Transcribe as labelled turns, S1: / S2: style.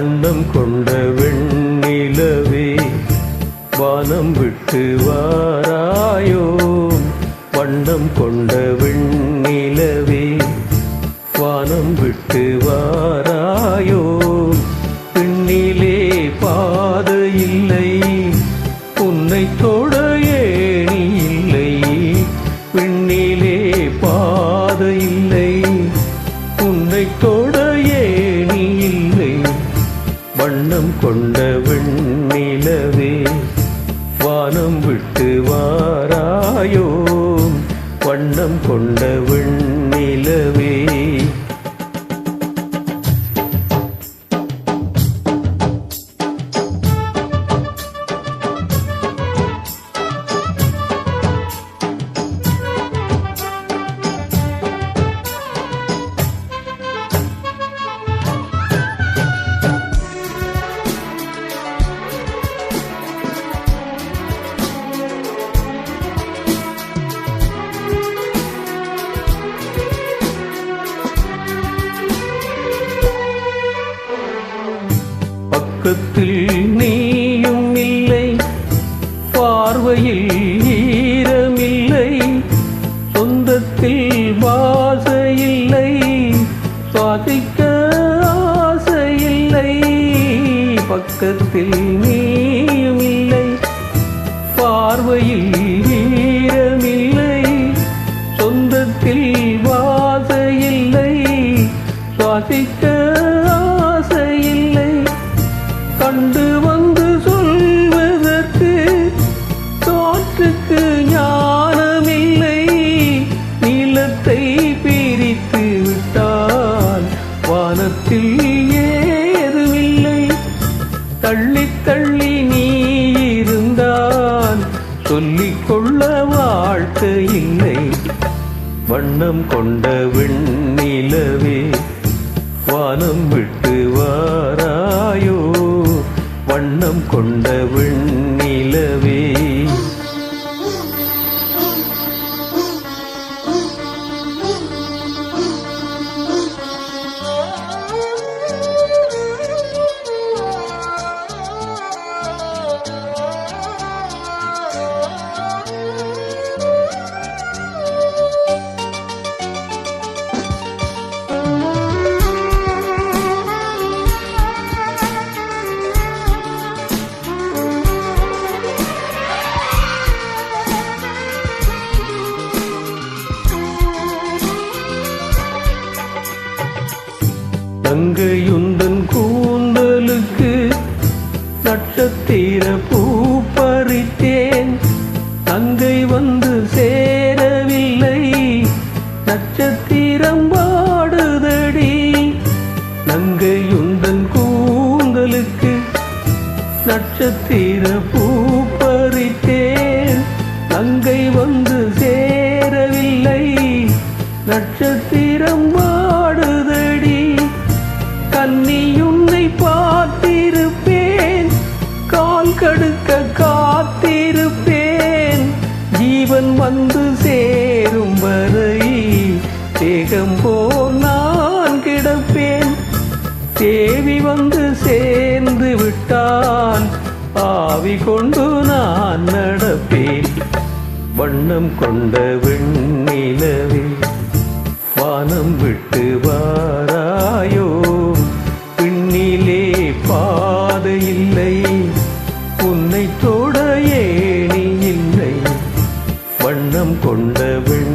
S1: வண்ணம் கொண்ட வெண்ணிலவே வானம் விட்டு வாராயோ. வண்ணம் கொண்ட வெண்ணிலவே வானம் விட்டு வாராயோ. விண்ணிலே பாதை இல்லை உன்னை தொட ஏணி இல்லை. விண்ணிலே பாதை இல்லை உன்னை தொட ஏணி இல்லை. வண்ணம் கொண்ட வெண்ணிலவே வானம் விட்டு வாராயோ. வண்ணம் கொண்ட வெண்ணிலவே பக்கத்தில் நீயும் இல்லை பார்வையில் ஈரமில்லை. சொந்தத்தில் வாசையில்லை சுவாசிக்க ஆசையில்லை. பக்கத்தில் நீயும் இல்லை பார்வையில் ஈரமில்லை. சொந்தத்தில் வாசையில்லை சுவாசிக்க ஆசையில்லை. கண்டு வந்து சொல்வதற்கு காற்றுக்கு ஞானமில்லை. நீளத்தை பிரித்து விட்டால் வானத்தில் ஏதுமில்லை. தள்ளி தள்ளி நீ இருந்தால் சொல்லிக்கொள்ள வாழ்க்கை இல்லை. வண்ணம் கொண்ட வெண்ணிலவே வானம் விட்டு வாராயோ. வண்ணம் கொண்ட வெண்ணிலவே தங்கையுந்தன் கூந்தலுக்கு நட்சத்திர பூ பறித்தேன். தங்கை வந்து சேரவில்லை நட்சத்திரம் வாடுதடி. தங்கையுந்தன் கூந்தலுக்கு நட்சத்திர பூ பறித்தேன். தங்கை வந்து சேரவில்லை நட்சத்திரம் வாடுதடி. கன்னி உன்னை பார்த்திருப்பேன் கால் கடுக்க காத்திருப்பேன். ஜீவன் வந்து சேரும் வரை தேகம் போல் நான் கிடப்பேன். தேவி வந்து சேர்ந்து விட்டால் ஆவி கொண்டு நான் நடப்பேன். வண்ணம் கொண்ட வெண்ணிலவே வானம் விட்டு வாராயோ. விண்ணிலே பாதை இல்லை உன்னை தொட ஏணி இல்லை. வண்ணம் கொண்ட வெண்